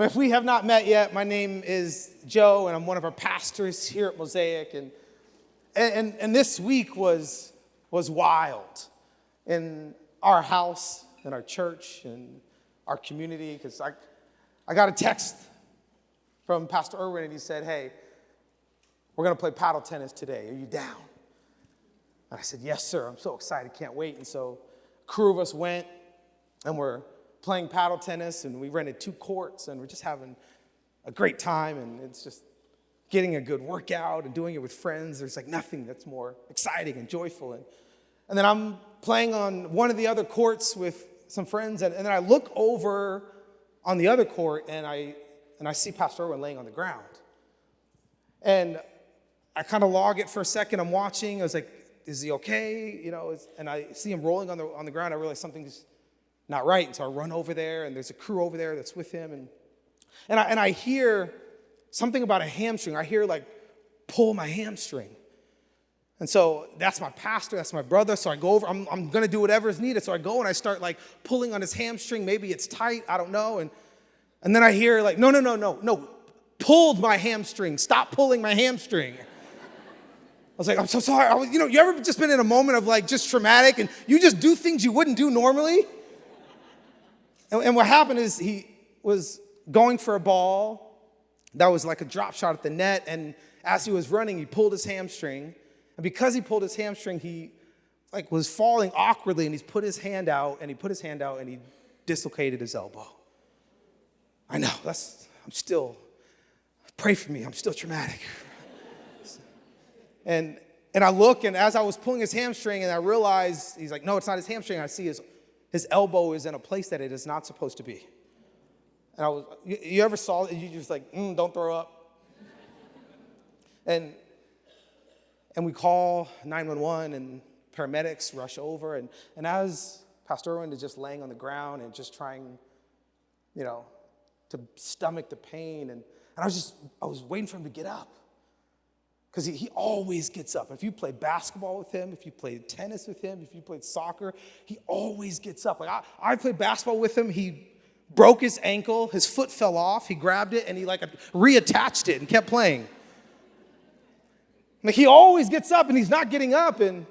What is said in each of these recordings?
If we have not met yet, my name is Joe, and I'm one of our pastors here at Mosaic. And this week was wild in our house, in our church, in our community, because I got a text from Pastor Irwin, and he said, "Hey, we're going to play paddle tennis today. Are you down?" And I said, "Yes, sir. I'm so excited. Can't wait." And so a crew of us went, and we're playing paddle tennis, and we rented 2 courts, and we're just having a great time, and it's just getting a good workout and doing it with friends. There's like nothing that's more exciting and joyful. And then I'm playing on one of the other courts with some friends, and then I look over on the other court, and I see Pastor Irwin laying on the ground. And I kind of log it for a second. I'm watching. I was like, "Is he okay?" And I see him rolling on the ground. I realize something's not right. And so I run over there, and there's a crew over there that's with him. And I hear something about a hamstring. I hear, like, pull my hamstring. And so that's my pastor, that's my brother. So I go over, I'm going to do whatever is needed. So I go and I start, like, pulling on his hamstring. Maybe it's tight, I don't know. And then I hear, like, no, pulled my hamstring. Stop pulling my hamstring. I was like, "I'm so sorry." You ever just been in a moment of, like, just traumatic, and you just do things you wouldn't do normally? And what happened is he was going for a ball that was like a drop shot at the net, and as he was running, he pulled his hamstring. And because he pulled his hamstring, he was falling awkwardly, and he put his hand out, and he dislocated his elbow. I know, pray for me, I'm still traumatic. And I look, and as I was pulling his hamstring, and I realized, he's like, "No, it's not his hamstring." I see his elbow is in a place that it is not supposed to be. And you ever saw it, and you just like, don't throw up. And we call 911, and paramedics rush over. And as Pastor Irwin is just laying on the ground and just trying, to stomach the pain. And I was waiting for him to get up. Because he always gets up. If you play basketball with him, if you played tennis with him, if you played soccer, he always gets up. Like I played basketball with him. He broke his ankle. His foot fell off. He grabbed it, and he reattached it and kept playing. He always gets up, and he's not getting up. And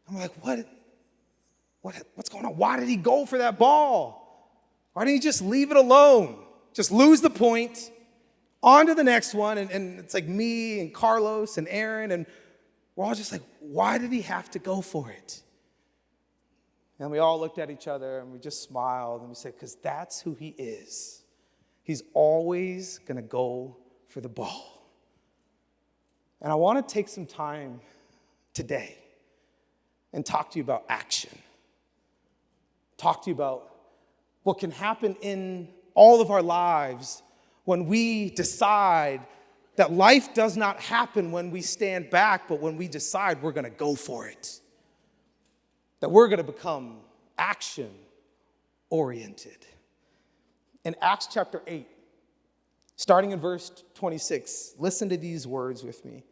I'm like, what's going on? Why did he go for that ball? Why didn't he just leave it alone? Just lose the point. On to the next one, and it's like me and Carlos and Aaron, and we're all just like, why did he have to go for it? And we all looked at each other, and we just smiled, and we said, because that's who he is. He's always going to go for the ball. And I want to take some time today and talk to you about action. Talk to you about what can happen in all of our lives when we decide that life does not happen when we stand back, but when we decide we're going to go for it. That we're going to become action-oriented. In Acts chapter 8, starting in verse 26, listen to these words with me.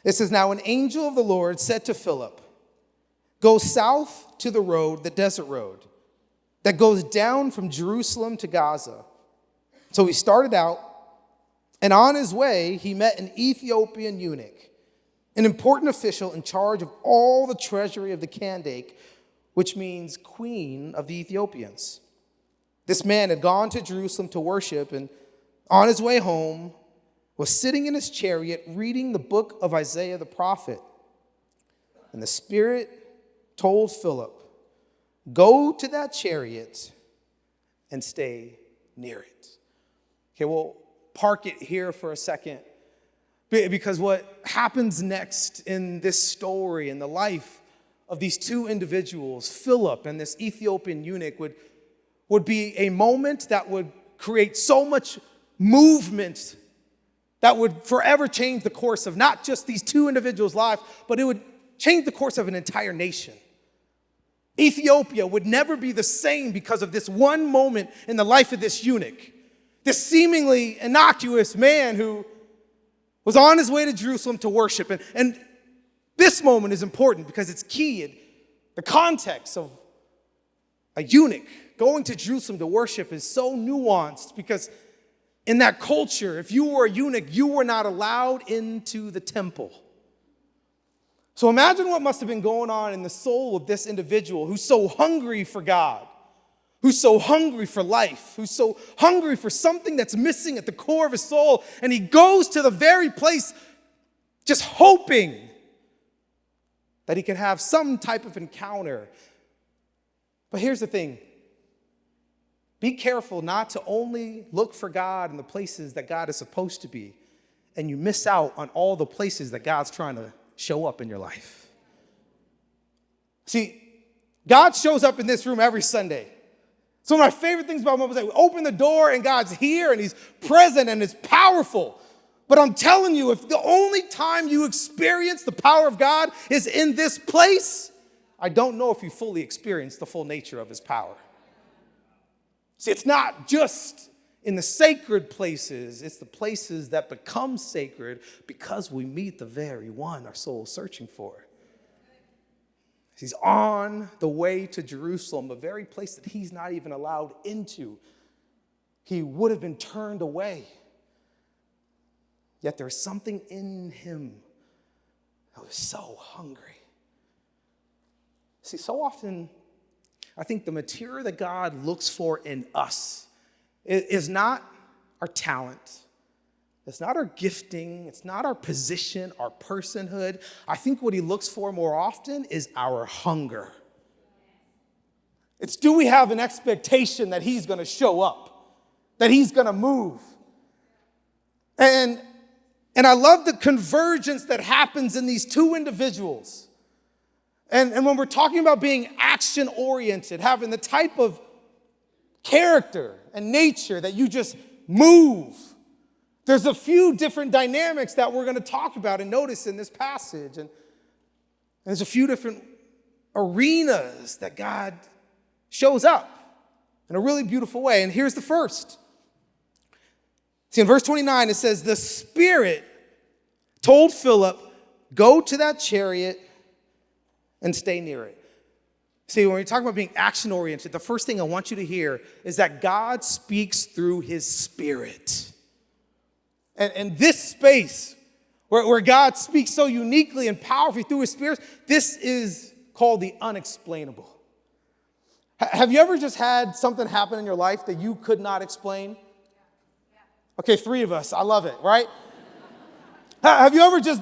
It says, "Now an angel of the Lord said to Philip, 'Go south to the road, the desert road, that goes down from Jerusalem to Gaza.' So he started out, and on his way, he met an Ethiopian eunuch, an important official in charge of all the treasury of the Kandake, which means queen of the Ethiopians. This man had gone to Jerusalem to worship, and on his way home, was sitting in his chariot reading the book of Isaiah the prophet. And the Spirit told Philip, 'Go to that chariot and stay near it.'" Okay, we'll park it here for a second, because what happens next in this story, in the life of these 2 individuals, Philip and this Ethiopian eunuch, would be a moment that would create so much movement that would forever change the course of not just these 2 individuals' lives, but it would change the course of an entire nation. Ethiopia would never be the same because of this one moment in the life of this eunuch. This seemingly innocuous man who was on his way to Jerusalem to worship. And this moment is important because it's key in the context of a eunuch going to Jerusalem to worship is so nuanced because in that culture, if you were a eunuch, you were not allowed into the temple. So imagine what must have been going on in the soul of this individual who's so hungry for God, who's so hungry for life, who's so hungry for something that's missing at the core of his soul. And he goes to the very place just hoping that he can have some type of encounter. But here's the thing. Be careful not to only look for God in the places that God is supposed to be, and you miss out on all the places that God's trying to show up in your life. See, God shows up in this room every Sunday. So one of my favorite things about Mosaic, we open the door and God's here and he's present and it's powerful. But I'm telling you, if the only time you experience the power of God is in this place, I don't know if you fully experience the full nature of his power. See, it's not just in the sacred places, it's the places that become sacred because we meet the very one our soul is searching for. He's on the way to Jerusalem, the very place that he's not even allowed into. He would have been turned away. Yet there's something in him that was so hungry. See, so often, I think the material that God looks for in us is not our talent. It's not our gifting. It's not our position, our personhood. I think what he looks for more often is our hunger. It's, do we have an expectation that he's going to show up, that he's going to move? And I love the convergence that happens in these two individuals. And when we're talking about being action-oriented, having the type of character and nature that you just move, there's a few different dynamics that we're going to talk about and notice in this passage. And there's a few different arenas that God shows up in a really beautiful way. And here's the first. See, in verse 29, it says, the Spirit told Philip, go to that chariot and stay near it. See, when we're talking about being action-oriented, the first thing I want you to hear is that God speaks through his Spirit. And this space where God speaks so uniquely and powerfully through his Spirit, this is called the unexplainable. Have you ever just had something happen in your life that you could not explain? Okay, 3 of us. I love it, right? Have you ever just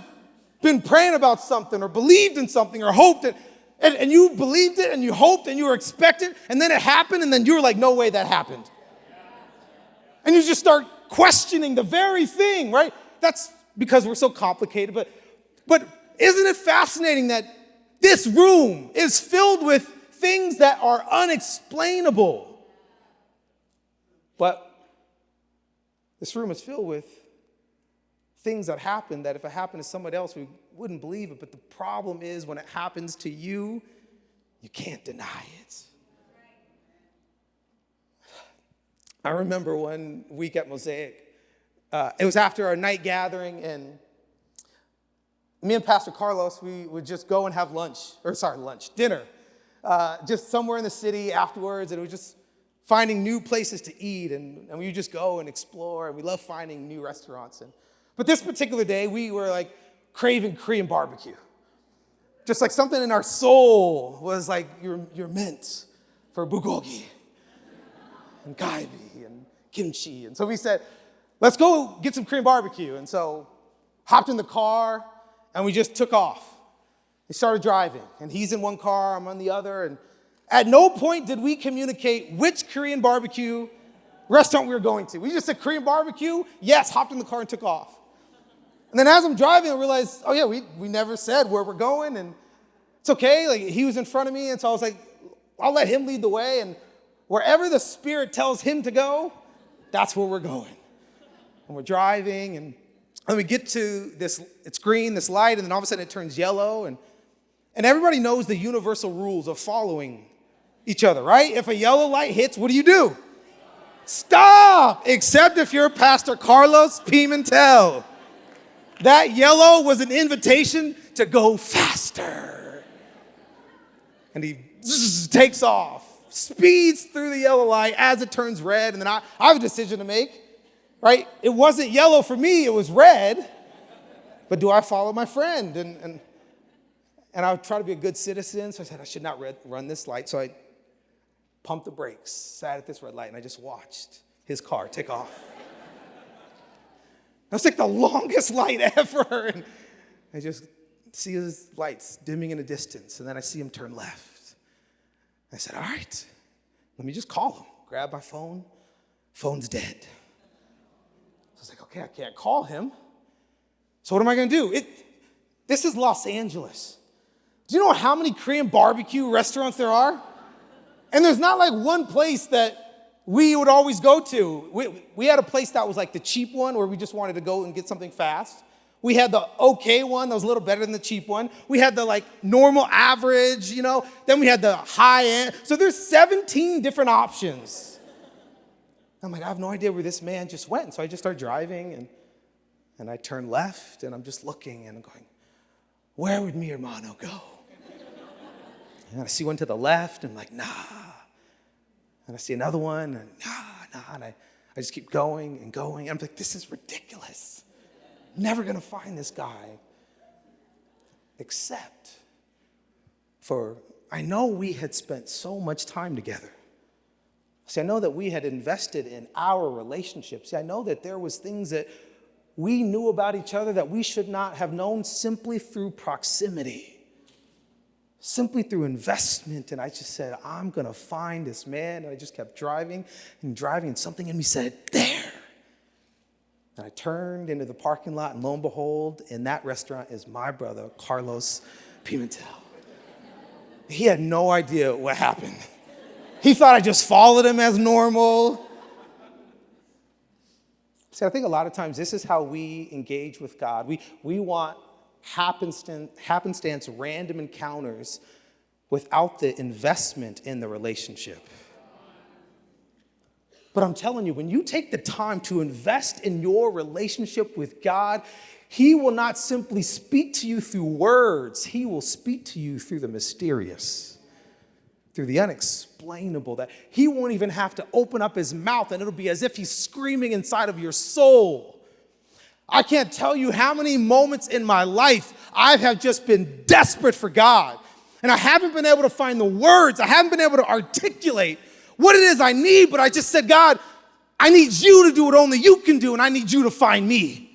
been praying about something or believed in something or hoped it, and you believed it and you hoped and you were expectant, and then it happened, and then you were like, no way that happened. And you just start questioning the very thing, right? That's because we're so complicated. But isn't it fascinating that this room is filled with things that are unexplainable? But this room is filled with things that happen that if it happened to somebody else, we wouldn't believe it. But the problem is when it happens to you, you can't deny it. I remember one week at Mosaic. It was after our night gathering, and me and Pastor Carlos, we would just go and have dinner, just somewhere in the city afterwards, and it was just finding new places to eat, and we would just go and explore, and we love finding new restaurants. But this particular day, we were like craving Korean barbecue. Just like something in our soul was like, you're meant for bulgogi and galbi and kimchi. And so we said, let's go get some Korean barbecue. And so hopped in the car and we just took off. We started driving, and he's in one car, I'm on the other. And at no point did we communicate which Korean barbecue restaurant we were going to. We just said Korean barbecue, yes, hopped in the car and took off. And then as I'm driving, I realized, oh yeah, we never said where we're going, and it's okay. Like, he was in front of me, and so I was like, I'll let him lead the way, and wherever the Spirit tells him to go, that's where we're going. And we're driving, and we get to this, it's green, this light, and then all of a sudden it turns yellow, and everybody knows the universal rules of following each other, right? If a yellow light hits, what do? Stop! Except if you're Pastor Carlos Pimentel. That yellow was an invitation to go faster. And he takes off, speeds through the yellow light as it turns red, and then I have a decision to make, right? It wasn't yellow for me, it was red. But do I follow my friend? And I would try to be a good citizen, so I said I should not run this light. So I pumped the brakes, sat at this red light, and I just watched his car take off. It was like the longest light ever. And I just see his lights dimming in the distance, and then I see him turn left. I said, all right, let me just call him. Grab my phone. Phone's dead. So I was like, okay, I can't call him. So what am I going to do? This is Los Angeles. Do you know how many Korean barbecue restaurants there are? And there's not like one place that we would always go to. We had a place that was like the cheap one where we just wanted to go and get something fast. We had the okay one that was a little better than the cheap one. We had the like normal average, Then we had the high end. So there's 17 different options. I'm like, I have no idea where this man just went. So I just started driving and I turn left, and I'm just looking, and I'm going, where would mi hermano go? And I see one to the left, and I'm like, nah. And I see another one, and nah. And I just keep going and going. I'm like, this is ridiculous. I'm never going to find this guy. Except for, I know we had spent so much time together. See, I know that we had invested in our relationship. See, I know that there was things that we knew about each other that we should not have known simply through proximity, simply through investment. And I just said, I'm going to find this man. And I just kept driving, and something in me said, there. And I turned into the parking lot, and lo and behold, in that restaurant is my brother, Carlos Pimentel. He had no idea what happened. He thought I just followed him as normal. See, I think a lot of times this is how we engage with God. We want happenstance, random encounters without the investment in the relationship. But I'm telling you, when you take the time to invest in your relationship with God, He will not simply speak to you through words. He will speak to you through the mysterious, through the unexplainable, that He won't even have to open up His mouth, and it'll be as if He's screaming inside of your soul. I can't tell you how many moments in my life I have just been desperate for God, and I haven't been able to find the words. I haven't been able to articulate what it is I need, but I just said, God, I need you to do what only you can do, and I need you to find me.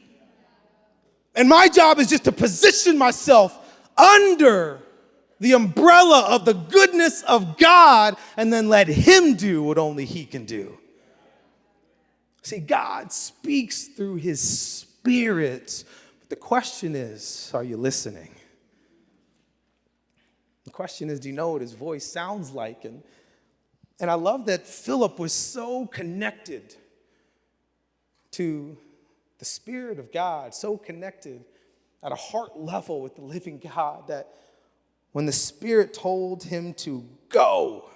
And my job is just to position myself under the umbrella of the goodness of God, and then let Him do what only He can do. See, God speaks through His Spirit. But the question is, are you listening? The question is, do you know what His voice sounds like? And I love that Philip was so connected to the Spirit of God, so connected at a heart level with the living God, that when the Spirit told him to go,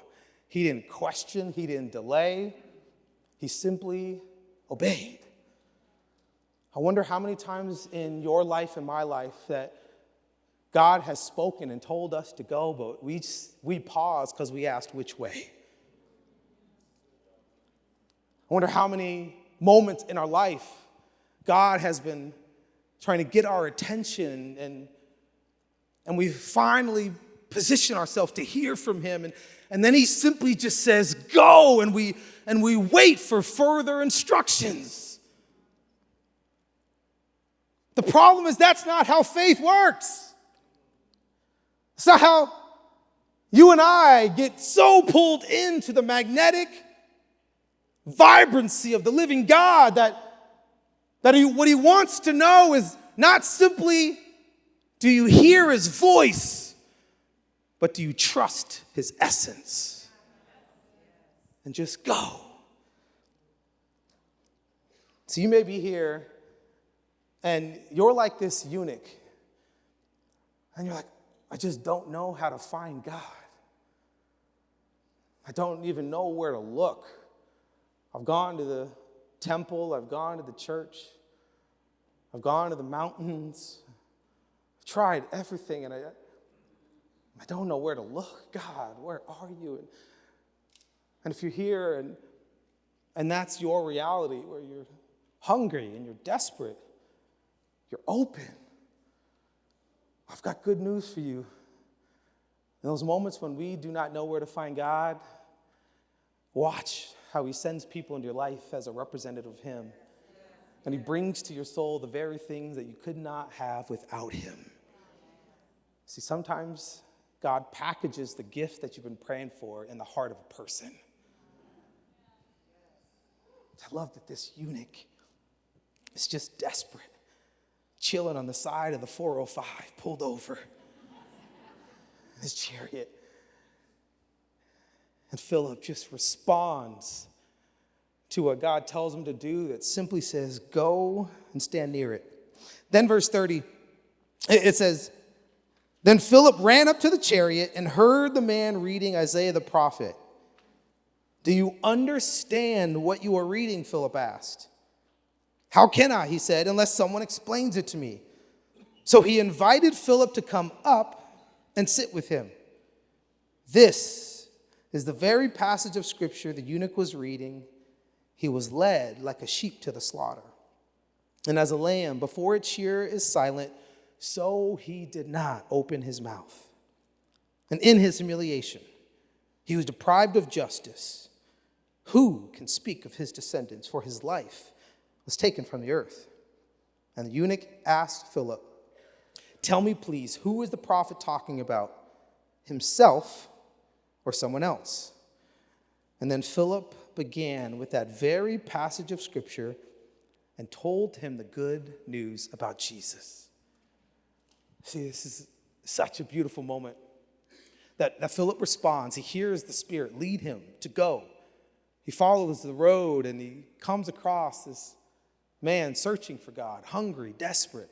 he didn't question, he didn't delay, he simply obeyed. I wonder how many times in your life and my life that God has spoken and told us to go, but we paused because we asked which way. I wonder how many moments in our life God has been trying to get our attention, and we finally position ourselves to hear from Him, and then He simply just says, go, and we wait for further instructions. The problem is that's not how faith works. It's not how you and I get so pulled into the magnetic vibrancy of the living God that what He wants to know is not simply, do you hear His voice, but do you trust His essence? And just go. So you may be here and you're like this eunuch, and you're like, I just don't know how to find God. I don't even know where to look. I've gone to the temple, I've gone to the church, I've gone to the mountains, I've tried everything, and I don't know where to look. God, where are you? And if you're here and that's your reality, where you're hungry and you're desperate, you're open, I've got good news for you. In those moments when we do not know where to find God, watch how he sends people into your life as a representative of him. And he brings to your soul the very things that you could not have without him. See, sometimes God packages the gift that you've been praying for in the heart of a person. I love that this eunuch is just desperate, chilling on the side of the 405, pulled over in his chariot. And Philip just responds to what God tells him to do that simply says, go and stand near it. Then verse 30, it says, then Philip ran up to the chariot and heard the man reading Isaiah the prophet. Do you understand what you are reading? Philip asked. How can I, he said, unless someone explains it to me? So he invited Philip to come up and sit with him. This is the very passage of scripture the eunuch was reading. He was led like a sheep to the slaughter. And as a lamb before its shearer is silent, so he did not open his mouth. And in his humiliation, he was deprived of justice. Who can speak of his descendants? For his life was taken from the earth. And the eunuch asked Philip, tell me, please, who is the prophet talking about? Himself or someone else? And then Philip began with that very passage of scripture and told him the good news about Jesus. See, this is such a beautiful moment that Philip responds. He hears the Spirit lead him to go. He follows the road and he comes across this man searching for God, hungry, desperate.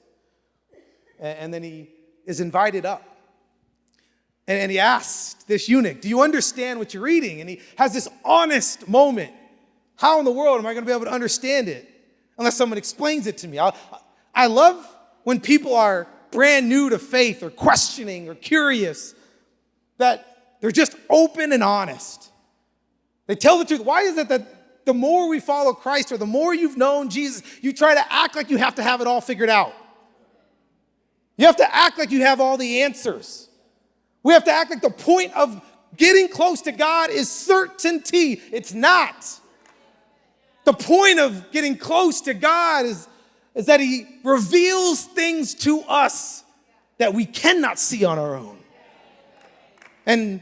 And then he is invited up. And he asked this eunuch, do you understand what you're reading? And he has this honest moment. How in the world am I going to be able to understand it unless someone explains it to me? I love when people are brand new to faith or questioning or curious, that they're just open and honest. They tell the truth. Why is it that the more we follow Christ or the more you've known Jesus, you try to act like you have to have it all figured out? You have to act like you have all the answers. We have to act like the point of getting close to God is certainty. It's not. The point of getting close to God is that he reveals things to us that we cannot see on our own. And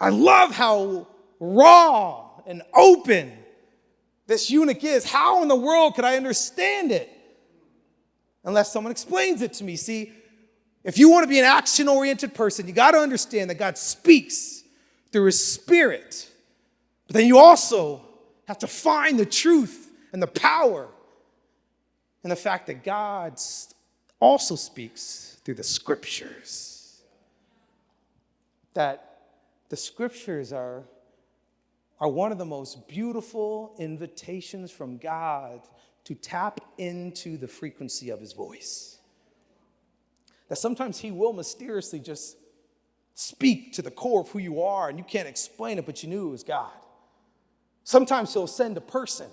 I love how raw and open this eunuch is. How in the world could I understand it unless someone explains it to me? See, if you want to be an action-oriented person, you got to understand that God speaks through his Spirit. But then you also have to find the truth and the power and the fact that God also speaks through the scriptures. That the scriptures are one of the most beautiful invitations from God to tap into the frequency of his voice. That sometimes he will mysteriously just speak to the core of who you are and you can't explain it, but you knew it was God. Sometimes he'll send a person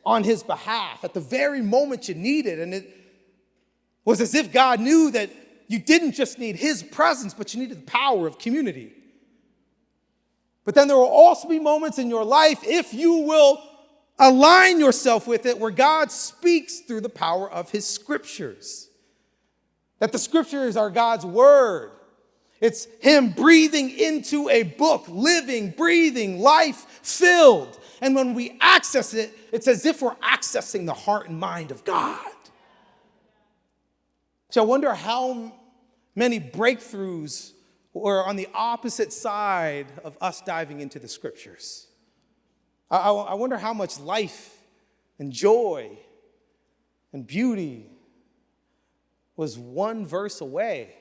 on his behalf at the very moment you need it. And it was as if God knew that you didn't just need his presence, but you needed the power of community. But then there will also be moments in your life, if you will align yourself with it, where God speaks through the power of his scriptures. That the scriptures are God's word. It's him breathing into a book, living, breathing, life-filled. And when we access it, it's as if we're accessing the heart and mind of God. So I wonder how many breakthroughs were on the opposite side of us diving into the scriptures. I wonder how much life and joy and beauty was one verse away.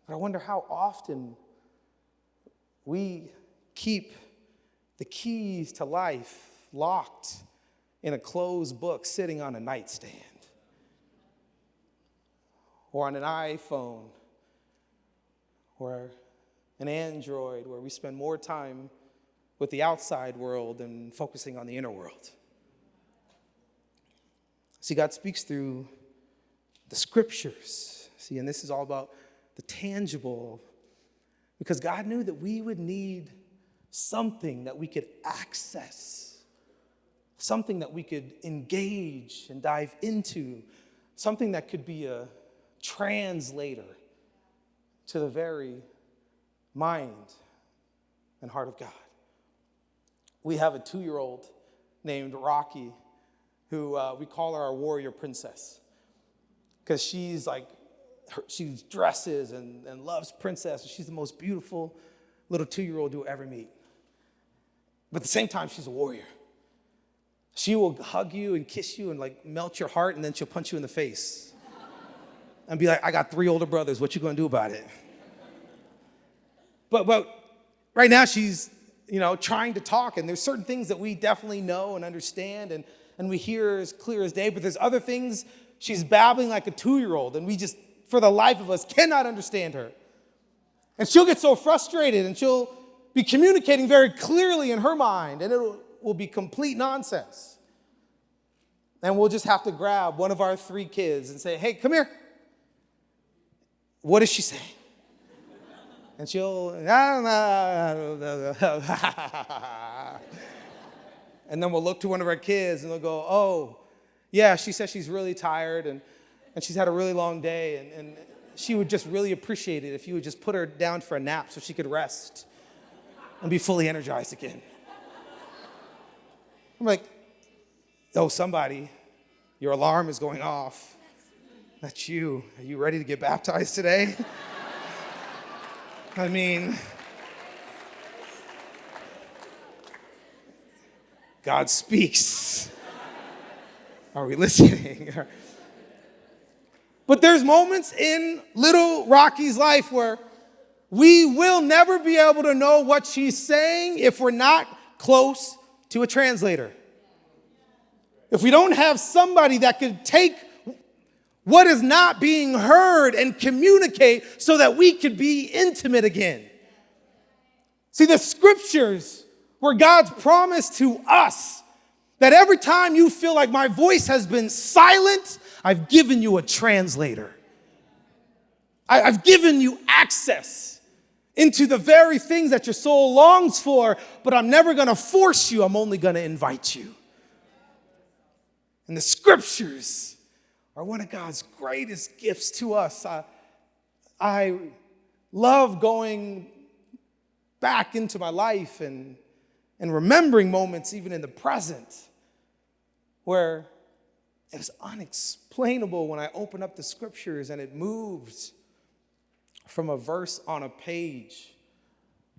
But I wonder how often we keep the keys to life locked in a closed book sitting on a nightstand or on an iPhone or an Android, where we spend more time with the outside world and focusing on the inner world. See, God speaks through the scriptures. See, and this is all about the tangible, because God knew that we would need something that we could access, something that we could engage and dive into, something that could be a translator to the very mind and heart of God. We have a 2-year-old named Rocky who we call her our warrior princess, because she's she dresses and loves princess. She's the most beautiful little 2-year-old you'll ever meet. But at the same time, she's a warrior. She will hug you and kiss you and melt your heart, and then she'll punch you in the face and be like, I got 3 older brothers. What you gonna do about it? But right now she's, trying to talk, and there's certain things that we definitely know and understand and we hear as clear as day, but there's other things she's babbling like a 2-year-old, and we just, for the life of us, cannot understand her. And she'll get so frustrated, and she'll be communicating very clearly in her mind, and it will be complete nonsense. And we'll just have to grab one of our 3 kids and say, hey, come here. What is she saying? And she'll, and then we'll look to one of our kids and they'll go, oh, yeah, she says she's really tired and she's had a really long day, and she would just really appreciate it if you would just put her down for a nap so she could rest and be fully energized again. I'm like, oh, somebody, your alarm is going off. That's you. Are you ready to get baptized today? I mean, God speaks. Are we listening? But there's moments in little Rocky's life where we will never be able to know what she's saying if we're not close to a translator. If we don't have somebody that could take what is not being heard and communicate so that we could be intimate again. See, the scriptures were God's promise to us that every time you feel like my voice has been silent, I've given you a translator. I've given you access into the very things that your soul longs for, but I'm never going to force you. I'm only going to invite you. And the scriptures are one of God's greatest gifts to us. I love going back into my life and remembering moments even in the present where it was unexplainable when I open up the scriptures and it moves from a verse on a page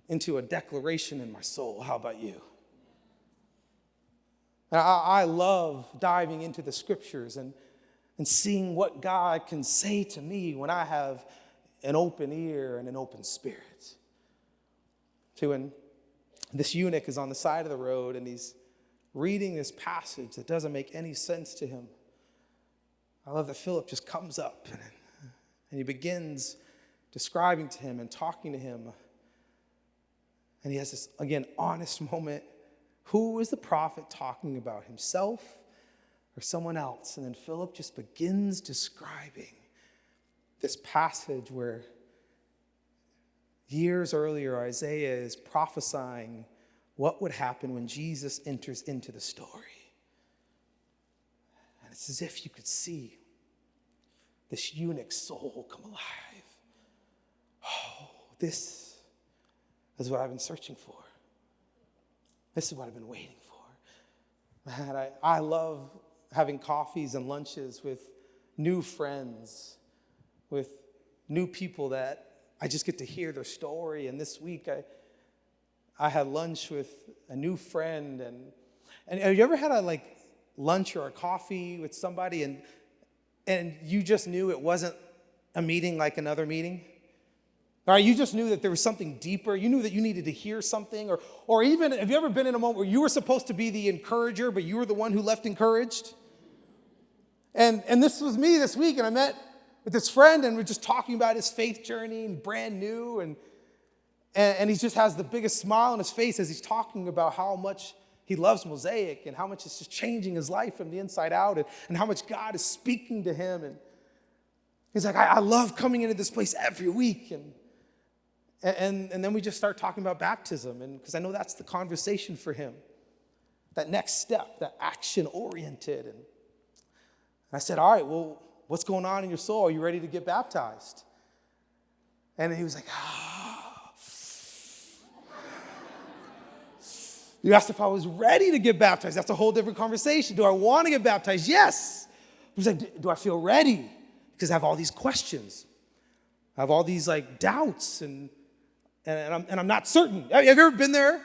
into a declaration in my soul. How about you? I love diving into the scriptures and seeing what God can say to me when I have an open ear and an open spirit. So when this eunuch is on the side of the road and he's reading this passage that doesn't make any sense to him, I love that Philip just comes up and he begins describing to him and talking to him. And he has this, again, honest moment. Who is the prophet talking about, himself or someone else? And then Philip just begins describing this passage where years earlier Isaiah is prophesying what would happen when Jesus enters into the story. And it's as if you could see this eunuch's soul come alive. Oh, this is what I've been searching for. This is what I've been waiting for. Man, I love having coffees and lunches with new friends, with new people that I just get to hear their story. And this week I had lunch with a new friend. And have you ever had a lunch or a coffee with somebody and you just knew it wasn't a meeting like another meeting? All right, you just knew that there was something deeper. You knew that you needed to hear something. Or even, have you ever been in a moment where you were supposed to be the encourager, but you were the one who left encouraged? And this was me this week, and I met with this friend, and we're just talking about his faith journey and brand new. And he just has the biggest smile on his face as he's talking about how much he loves Mosaic and how much it's just changing his life from the inside out and how much God is speaking to him. And he's like, I love coming into this place every week. And then we just start talking about baptism, and because I know that's the conversation for him, that next step, that action-oriented. And I said, all right, well, what's going on in your soul? Are you ready to get baptized? And he was like, You asked if I was ready to get baptized. That's a whole different conversation. Do I want to get baptized? Yes. He was like, do I feel ready? Because I have all these questions. I have all these doubts and I'm not certain. Have you ever been there?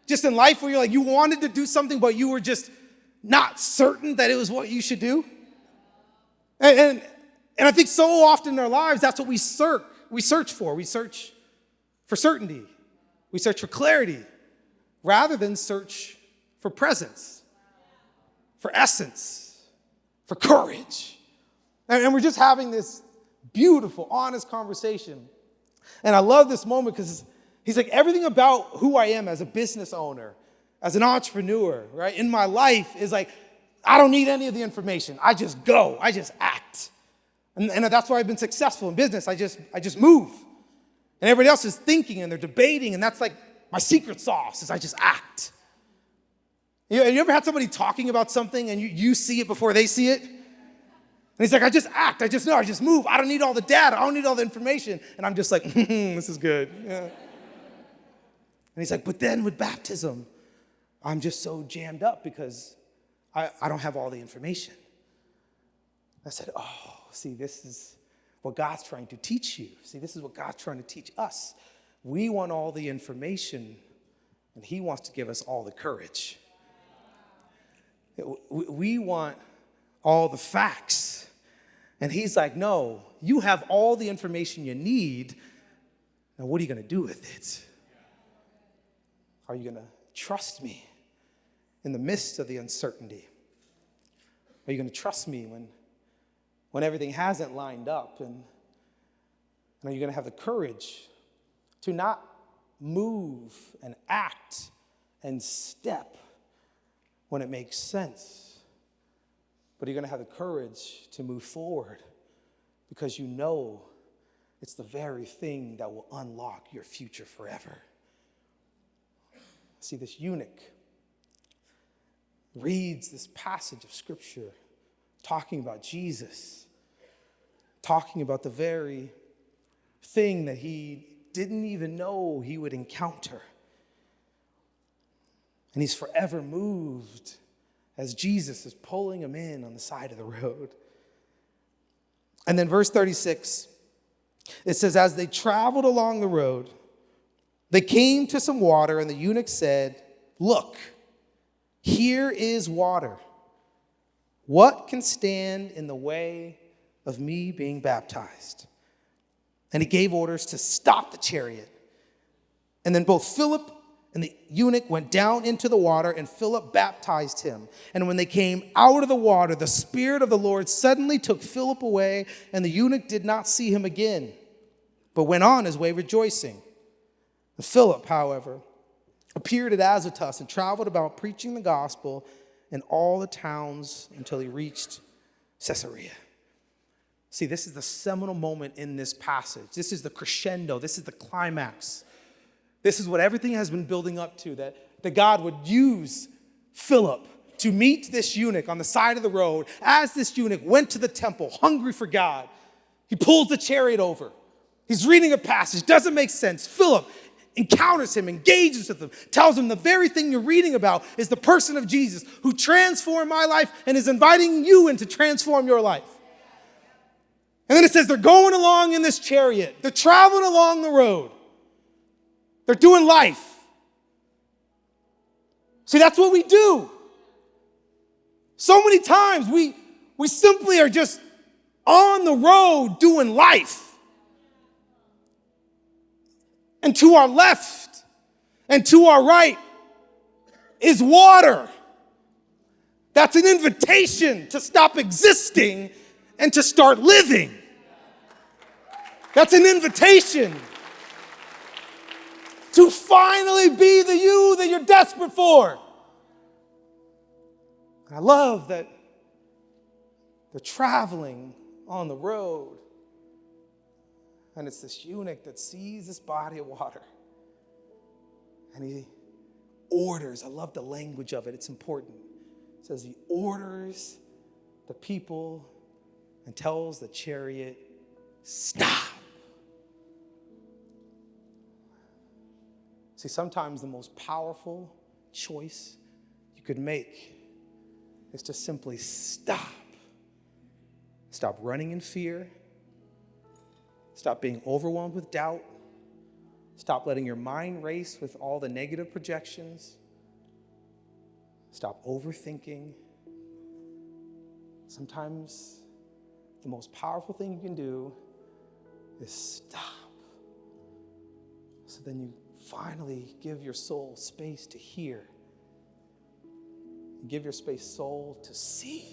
Just in life where you're like, you wanted to do something, but you were just not certain that it was what you should do? And I think so often in our lives, that's what we search for. We search for certainty. We search for clarity rather than search for presence, for essence, for courage. And we're just having this beautiful, honest conversation. And I love this moment because he's like, everything about who I am as a business owner, as an entrepreneur, right, in my life is like, I don't need any of the information. I just go. I just act. And that's why I've been successful in business. I just move. And everybody else is thinking and they're debating, and that's like my secret sauce is I just act. You ever had somebody talking about something and you see it before they see it? And he's like, I just act. I just know. I just move. I don't need all the data. I don't need all the information. And I'm just like, this is good. Yeah. And he's like, but then with baptism, I'm just so jammed up because I don't have all the information. I said, oh, see, this is what God's trying to teach you. See, this is what God's trying to teach us. We want all the information, and he wants to give us all the courage. We want all the facts. And he's like, no, you have all the information you need. Now, what are you going to do with it? Are you going to trust me in the midst of the uncertainty? Are you going to trust me when everything hasn't lined up? And are you going to have the courage to not move and act and step when it makes sense? But you're going to have the courage to move forward because you know it's the very thing that will unlock your future forever. See, this eunuch reads this passage of Scripture talking about Jesus, talking about the very thing that he didn't even know he would encounter. And he's forever moved as Jesus is pulling him in on the side of the road. And then verse 36, it says, as they traveled along the road, they came to some water, and the eunuch said, look, here is water. What can stand in the way of me being baptized? And he gave orders to stop the chariot. And then both Philip and the eunuch went down into the water, and Philip baptized him. And when they came out of the water, the Spirit of the Lord suddenly took Philip away, and the eunuch did not see him again, but went on his way rejoicing. Philip, however, appeared at Azotus and traveled about preaching the gospel in all the towns until he reached Caesarea. See, this is the seminal moment in this passage. This is the crescendo. This is the climax. This is what everything has been building up to, that God would use Philip to meet this eunuch on the side of the road. As this eunuch went to the temple, hungry for God, he pulls the chariot over. He's reading a passage, doesn't make sense. Philip encounters him, engages with him, tells him the very thing you're reading about is the person of Jesus who transformed my life and is inviting you in to transform your life. And then it says they're going along in this chariot. They're traveling along the road. They're doing life. See, that's what we do. So many times we simply are just on the road doing life. And to our left and to our right is water. That's an invitation to stop existing and to start living. That's an invitation. to finally be the you that you're desperate for. And I love that they're traveling on the road, and it's this eunuch that sees this body of water, and he orders, I love the language of it, it's important. It says he orders the people and tells the chariot, stop. See, sometimes the most powerful choice you could make is to simply stop. Stop running in fear. Stop being overwhelmed with doubt. Stop letting your mind race with all the negative projections. Stop overthinking. Sometimes the most powerful thing you can do is stop. So then you finally give your soul space to hear. Give your soul to see.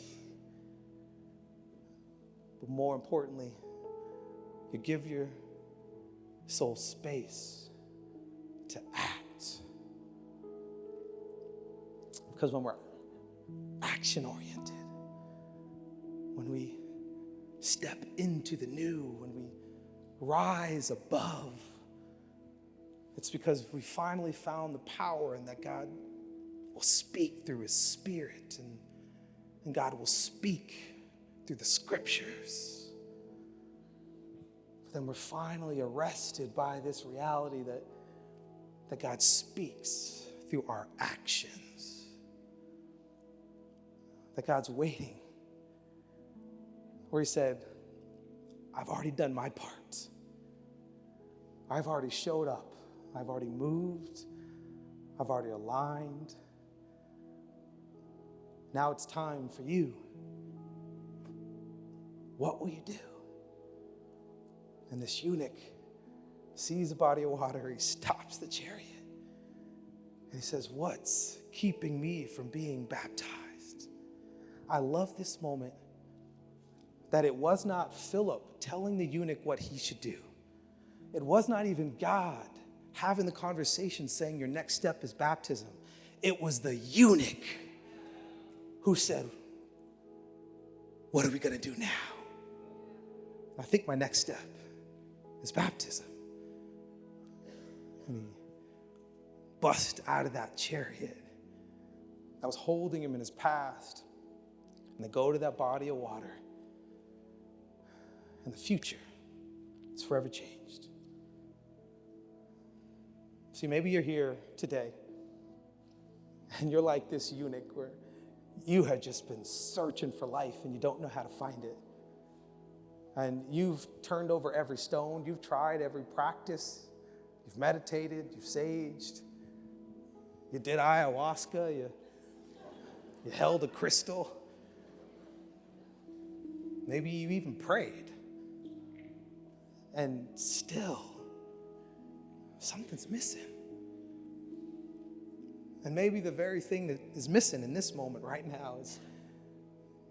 But more importantly, you give your soul space to act. Because when we're action-oriented, when we step into the new, when we rise above, it's because we finally found the power and that God will speak through his Spirit and God will speak through the scriptures. But then we're finally arrested by this reality that God speaks through our actions. That God's waiting. Where he said, I've already done my part. I've already showed up. I've already moved. I've already aligned. Now it's time for you. What will you do? And this eunuch sees a body of water. He stops the chariot. And he says, what's keeping me from being baptized? I love this moment that it was not Philip telling the eunuch what he should do. It was not even God having the conversation saying your next step is baptism. It was the eunuch who said, what are we going to do now? I think my next step is baptism. And he bust out of that chariot that was holding him in his past. And they go to that body of water. And the future is forever changed. See, maybe you're here today and you're like this eunuch where you have just been searching for life and you don't know how to find it. And you've turned over every stone. You've tried every practice. You've meditated. You've saged. You did ayahuasca. You held a crystal. Maybe you even prayed. And still, something's missing. And maybe the very thing that is missing in this moment right now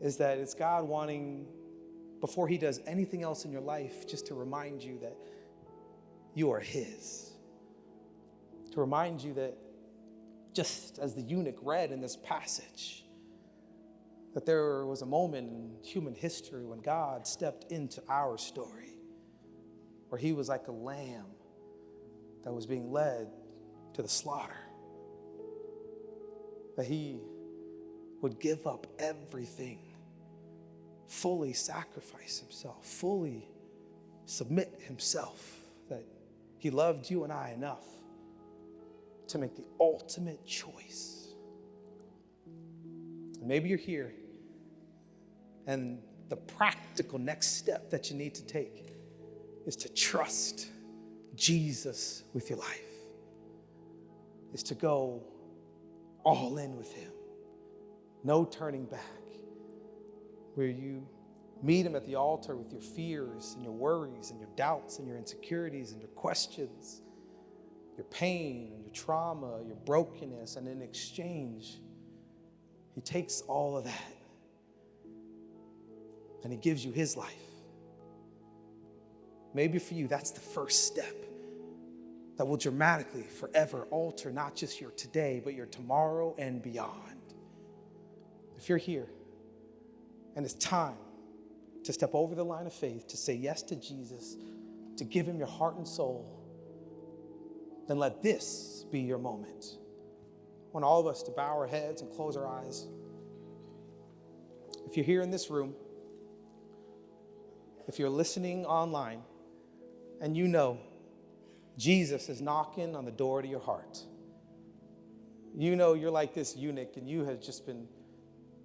is that it's God wanting, before he does anything else in your life, just to remind you that you are his. To remind you that, just as the eunuch read in this passage, that there was a moment in human history when God stepped into our story, where he was like a lamb that was being led to the slaughter. That he would give up everything, fully sacrifice himself, fully submit himself, that he loved you and I enough to make the ultimate choice. And maybe you're here, and the practical next step that you need to take is to trust Jesus with your life, is to go all in with him. No turning back. Where you meet him at the altar with your fears and your worries and your doubts and your insecurities and your questions, your pain and your trauma, your brokenness, and in exchange, he takes all of that and he gives you his life. Maybe for you, that's the first step that will dramatically forever alter not just your today, but your tomorrow and beyond. If you're here and it's time to step over the line of faith, to say yes to Jesus, to give him your heart and soul, then let this be your moment. I want all of us to bow our heads and close our eyes. If you're here in this room, if you're listening online, and you know Jesus is knocking on the door to your heart. You know you're like this eunuch and you have just been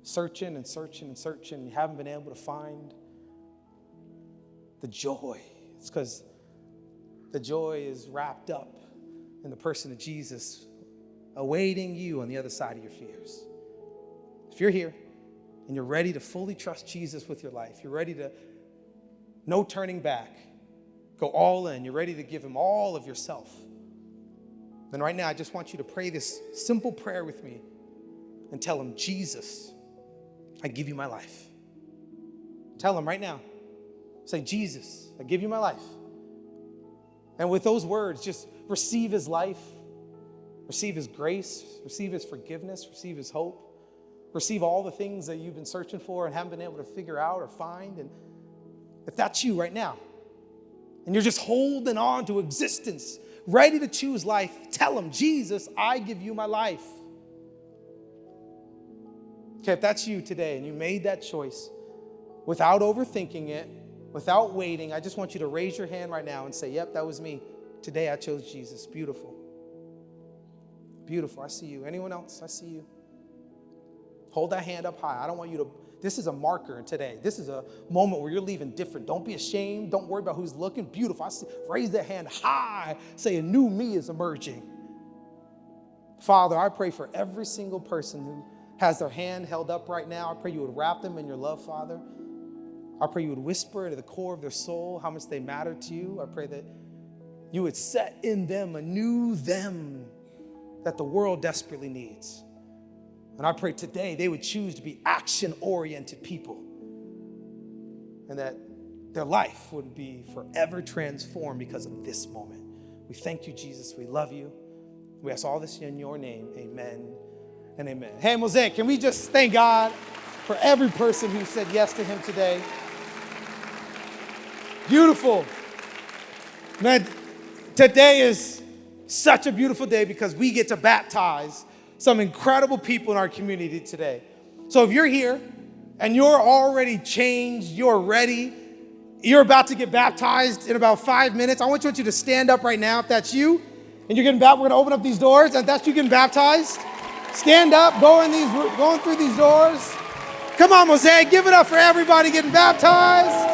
searching and searching and searching and you haven't been able to find the joy. It's because the joy is wrapped up in the person of Jesus awaiting you on the other side of your fears. If you're here and you're ready to fully trust Jesus with your life, you're ready to no turning back, go all in, you're ready to give him all of yourself, then right now I just want you to pray this simple prayer with me and tell him, Jesus, I give you my life. Tell him right now. Say, Jesus, I give you my life. And with those words, just receive his life, receive his grace, receive his forgiveness, receive his hope, receive all the things that you've been searching for and haven't been able to figure out or find. And if that's you right now, and you're just holding on to existence, ready to choose life, tell him, Jesus, I give you my life. Okay, if that's you today and you made that choice without overthinking it, without waiting, I just want you to raise your hand right now and say, yep, that was me. Today I chose Jesus. Beautiful. Beautiful. I see you. Anyone else? I see you. Hold that hand up high. I don't want you to. This is a marker today. This is a moment where you're leaving different. Don't be ashamed. Don't worry about who's looking. Beautiful. I see. Raise that hand high. Say a new me is emerging. Father, I pray for every single person who has their hand held up right now. I pray you would wrap them in your love, Father. I pray you would whisper to the core of their soul how much they matter to you. I pray that you would set in them a new them that the world desperately needs. And I pray today they would choose to be action-oriented people and that their life would be forever transformed because of this moment. We thank you, Jesus. We love you. We ask all this in your name. Amen and amen. Hey, Mosaic, can we just thank God for every person who said yes to him today? Beautiful. Man, today is such a beautiful day because we get to baptize some incredible people in our community today. So if you're here and you're already changed, you're ready, you're about to get baptized in about 5 minutes, I want you to stand up right now if that's you and you're getting baptized. We're going to open up these doors, and if that's you getting baptized, stand up, going through these doors. Come on, Mosaic, give it up for everybody getting baptized.